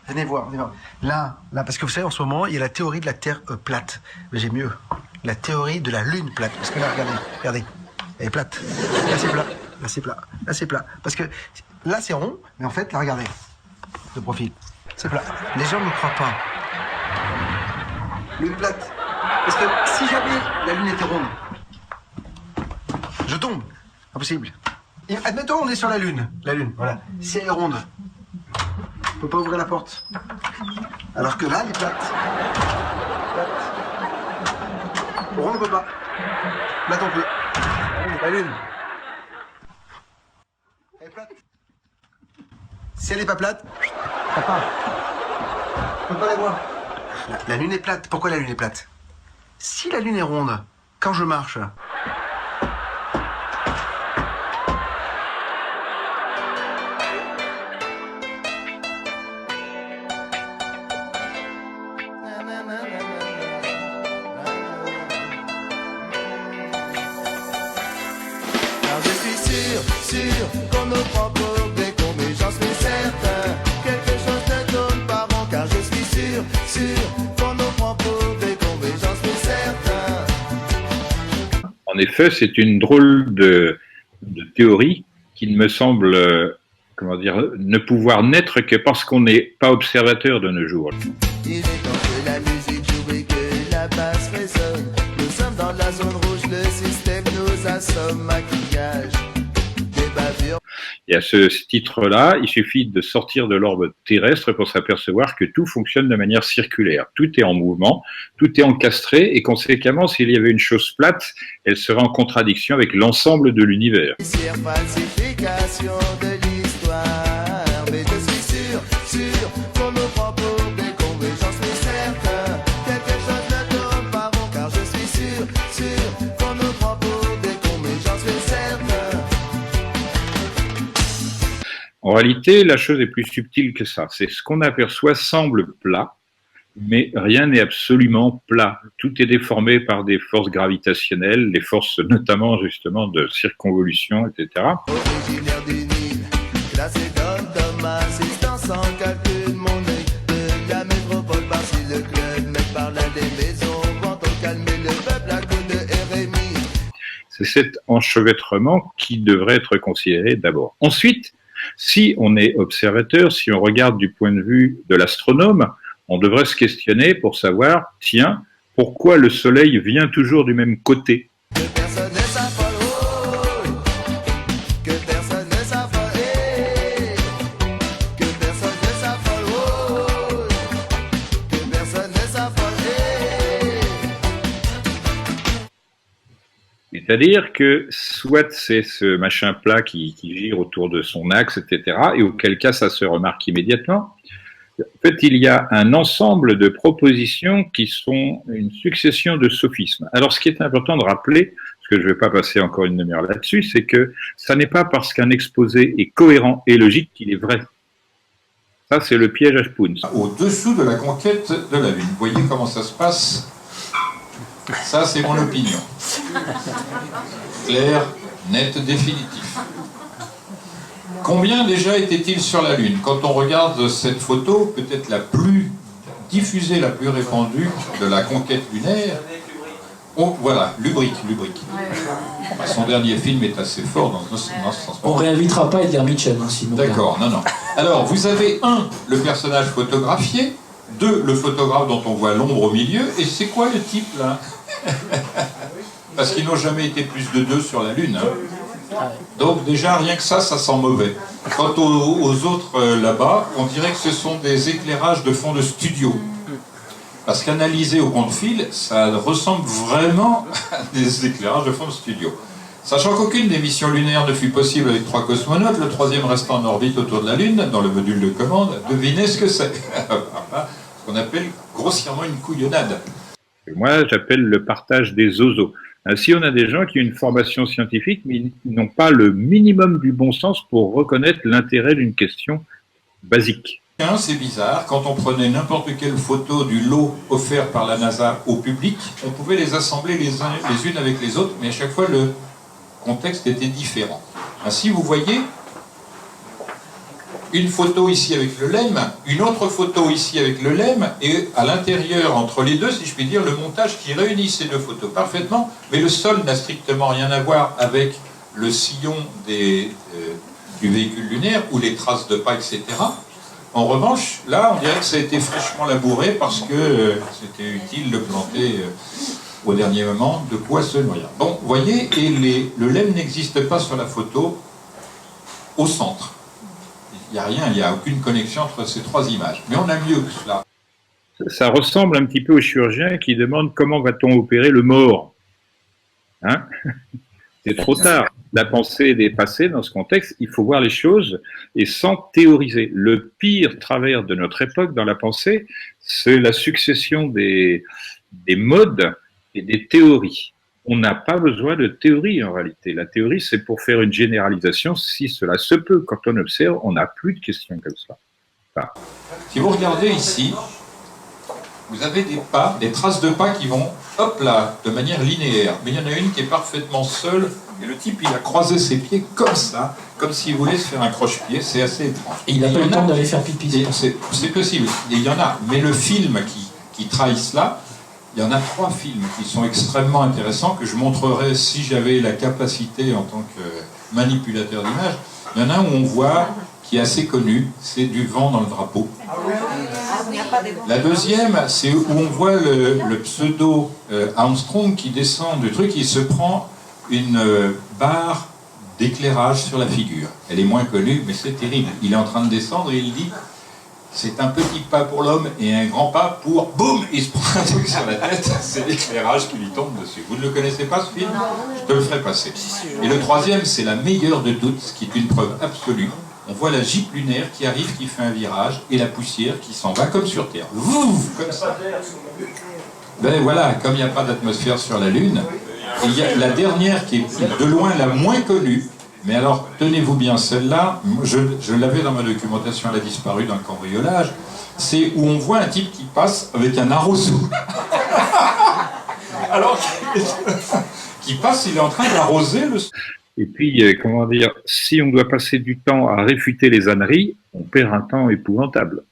Venez voir, venez voir. Là, parce que vous savez, en ce moment, il y a la théorie de la Terre plate. Mais j'ai mieux. La théorie de la Lune plate. Parce que là, regardez. Elle est plate. Là, c'est plat. Là, c'est plat. Là, c'est plat. Parce que là, c'est rond. Mais en fait, là, regardez. De profil. C'est plat. Les gens ne me croient pas. Lune plate. Parce que si jamais la Lune était ronde, je tombe. Impossible. Et admettons, on est sur la Lune. La Lune, voilà. Si elle est ronde, on peut pas ouvrir la porte. Alors que là, elle est plate. Plate. Ronde, on peut pas. Plate, on peut. La Lune. Elle est plate. Si elle n'est pas plate, ça part. On peut pas la voir. La Lune est plate. Pourquoi la Lune est plate? Si la Lune est ronde, quand je marche, sûr qu'on ne prend pour des cons, mais j'en suis certain. Quelque chose ne tourne pas rond, car je suis sûr qu'on ne prend pour des cons, mais j'en suis certain. En effet, c'est une drôle de théorie qui ne me semble, comment dire, ne pouvoir naître que parce qu'on n'est pas observateur de nos jours. Il est temps que la musique joue et que la basse résonne. Nous sommes dans la zone rouge, le système nous assomme, maquillage. Et à ce titre-là, il suffit de sortir de l'orbe terrestre pour s'apercevoir que tout fonctionne de manière circulaire. Tout est en mouvement, tout est encastré, et conséquemment, s'il y avait une chose plate, elle serait en contradiction avec l'ensemble de l'univers. Falsification de l'histoire, mais je suis sûr qu'on me prend pour des cons, mais j'en suis certain. Quelque chose ne tourne pas rond, car je suis sûr qu'on me prend pour des cons, mais j'en suis certain. En réalité, la chose est plus subtile que ça. C'est ce qu'on aperçoit semble plat, mais rien n'est absolument plat. Tout est déformé par des forces gravitationnelles, les forces notamment justement de circonvolution, etc. Originaire du Nil, classé dans assistance en calcul monnaie de la métropole par-ci le club, mais par l'un des maisons, vont calmer le peuple à coup de RMI. C'est cet enchevêtrement qui devrait être considéré d'abord. Ensuite, si on est observateur, si on regarde du point de vue de l'astronome, on devrait se questionner pour savoir, tiens, pourquoi le Soleil vient toujours du même côté? Que personne ne s'affole, que personne ne s'affole, que personne ne s'affole, que personne ne s'affole. C'est-à-dire que soit c'est ce machin plat qui gire autour de son axe, etc., et auquel cas ça se remarque immédiatement. En fait, il y a un ensemble de propositions qui sont une succession de sophismes. Alors, ce qui est important de rappeler, parce que je ne vais pas passer encore une demi-heure là-dessus, c'est que ça n'est pas parce qu'un exposé est cohérent et logique qu'il est vrai. Ça, c'est le piège à Spoons. Au-dessous de la conquête de la Lune. Vous voyez comment ça se passe? Ça, c'est mon opinion. Clair, net, définitif. Combien déjà était-il sur la Lune? Quand on regarde cette photo, peut-être la plus diffusée, la plus répandue de la conquête lunaire, oh, voilà, Lubric. Son dernier film est assez fort dans ce sens. On réinvitera pas Edgar Mitchell, hein, sinon. D'accord, non. Alors, vous avez le personnage photographié, 2, le photographe dont on voit l'ombre au milieu, et c'est quoi le type, là? Parce qu'ils n'ont jamais été plus de 2 sur la Lune. Hein. Donc déjà, rien que ça sent mauvais. Quant aux autres là-bas, on dirait que ce sont des éclairages de fond de studio. Parce qu'analysé au compte-fil, ça ressemble vraiment à des éclairages de fond de studio. Sachant qu'aucune des missions lunaires ne fut possible avec 3 cosmonautes, le 3e restant en orbite autour de la Lune, dans le module de commande, devinez ce que c'est. Ce qu'on appelle grossièrement une couillonnade. Moi, j'appelle le partage des zozos. Si on a des gens qui ont une formation scientifique, mais ils n'ont pas le minimum du bon sens pour reconnaître l'intérêt d'une question basique. C'est bizarre, quand on prenait n'importe quelle photo du lot offert par la NASA au public, on pouvait les assembler les unes avec les autres, mais à chaque fois le contexte était différent. Ainsi, vous voyez une photo ici avec le LEM, une autre photo ici avec le LEM, et à l'intérieur, entre les deux, si je puis dire, le montage qui réunit ces deux photos parfaitement, mais le sol n'a strictement rien à voir avec le sillon du véhicule lunaire, ou les traces de pas, etc. En revanche, là, on dirait que ça a été fraîchement labouré parce que c'était utile de planter au dernier moment de quoi se nourrir. Bon, vous voyez, et le LEM n'existe pas sur la photo au centre. Il n'y a rien, il n'y a aucune connexion entre ces trois images. Mais on a mieux que cela. Ça ressemble un petit peu au chirurgien qui demande comment va-t-on opérer le mort. Hein? C'est trop tard. La pensée est dépassée dans ce contexte. Il faut voir les choses et sans théoriser. Le pire travers de notre époque dans la pensée, c'est la succession des modes et des théories. On n'a pas besoin de théorie en réalité. La théorie, c'est pour faire une généralisation si cela se peut. Quand on observe, on n'a plus de questions comme ça. Enfin. Si vous regardez ici, vous avez des pas, des traces de pas qui vont, hop là, de manière linéaire. Mais il y en a une qui est parfaitement seule, et le type, il a croisé ses pieds comme ça, comme s'il voulait se faire un croche-pied. C'est assez étrange. Et il n'a pas eu le temps d'aller faire pipi. C'est possible. Et il y en a. Mais le film qui trahit cela, il y en a 3 films qui sont extrêmement intéressants, que je montrerai si j'avais la capacité en tant que manipulateur d'images. Il y en a un où on voit, qui est assez connu, c'est Du vent dans le drapeau. La deuxième, c'est où on voit le pseudo Armstrong qui descend du truc, il se prend une barre d'éclairage sur la figure. Elle est moins connue, mais c'est terrible. Il est en train de descendre et il dit « C'est un petit pas pour l'homme et un grand pas pour... » Boum, il se prend un truc sur la tête, c'est l'éclairage qui lui tombe dessus. Vous ne le connaissez pas, ce film? Je te le ferai passer. Et le troisième, c'est la meilleure de toutes, ce qui est une preuve absolue. On voit la gype lunaire qui arrive, qui fait un virage, et la poussière qui s'en va comme sur Terre. Vouf, comme ça. Ben voilà, comme il n'y a pas d'atmosphère sur la Lune, il y a la dernière qui est de loin la moins connue, mais alors tenez-vous bien, celle-là, je l'avais dans ma documentation, elle a disparu dans le cambriolage, c'est où on voit un type qui passe avec un arroseau. Alors, qui passe, il est en train d'arroser le... Et puis, comment dire, si on doit passer du temps à réfuter les âneries, on perd un temps épouvantable.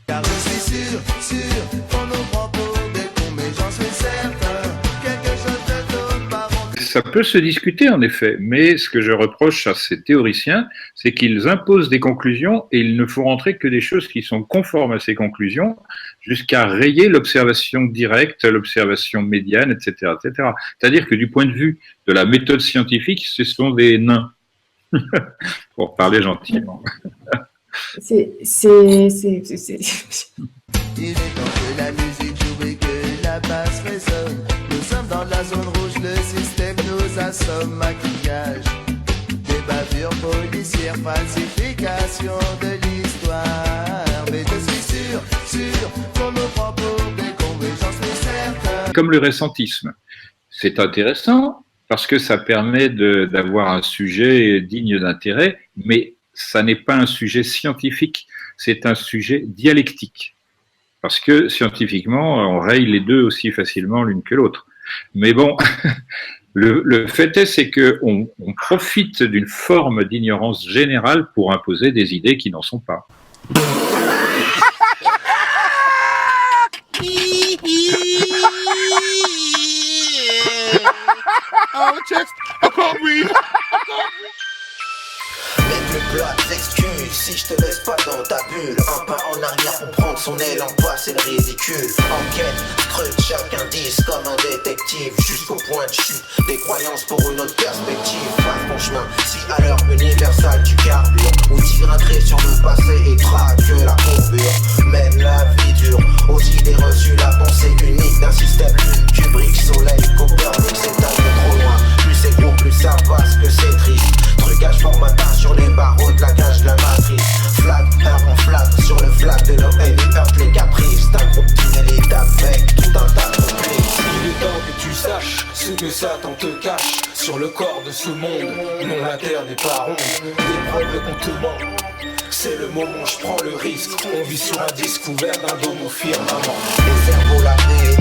Car je suis sûr qu'on nous prend pour des cons, mais j'en suis certain, quelque chose de d'autre par contre. Ça peut se discuter en effet, mais ce que je reproche à ces théoriciens, c'est qu'ils imposent des conclusions et ils ne font rentrer que des choses qui sont conformes à ces conclusions, jusqu'à rayer l'observation directe, l'observation médiane, etc., etc. C'est-à-dire que du point de vue de la méthode scientifique, ce sont des nains, pour parler gentiment. Il est temps que la musique joue et que la basse résonne. Nous sommes dans la zone rouge, le système nous assomme. Maquillage, des bavures policières, falsification de l'histoire. Mais je suis sûr qu'on nous prend pour des cons, mais j'en suis certain. Comme le ressentisme. C'est intéressant parce que ça permet d'avoir un sujet digne d'intérêt, mais ça n'est pas un sujet scientifique, c'est un sujet dialectique. Parce que scientifiquement, on raye les deux aussi facilement l'une que l'autre. Mais bon, le fait est, c'est qu'on profite d'une forme d'ignorance générale pour imposer des idées qui n'en sont pas. Mes plates excuses si je te laisse pas dans ta bulle. Un pas en arrière pour prendre son élan, passer le ridicule. Enquête, scrute chaque indice comme un détective, jusqu'au point de chute des croyances pour une autre perspective. Pas ton chemin, si à l'heure universelle tu carbures, ou tire un trait sur le passé et traque la courbure. Mène la vie dure, aux idées reçues, la pensée unique d'un système lune, Kubrick, soleil, Copernic, c'est un peu trop loin. Plus c'est gros, plus ça passe que c'est triste. Trucage formatage sur les barreaux de la cage de la matrice. Flag, heure en flag, sur le flag de nos haines, heurte les caprices. C'est un groupe d'inélites avec tout un tas de complices. Il est temps que tu saches ce que Satan te cache sur le corps de ce monde. Non, la terre n'est pas ronde, des preuves qu'on te ment. c'est le moment, je prends le risque. On vit sur un disque ouvert d'un dôme au firmament. Les cerveaux lavés,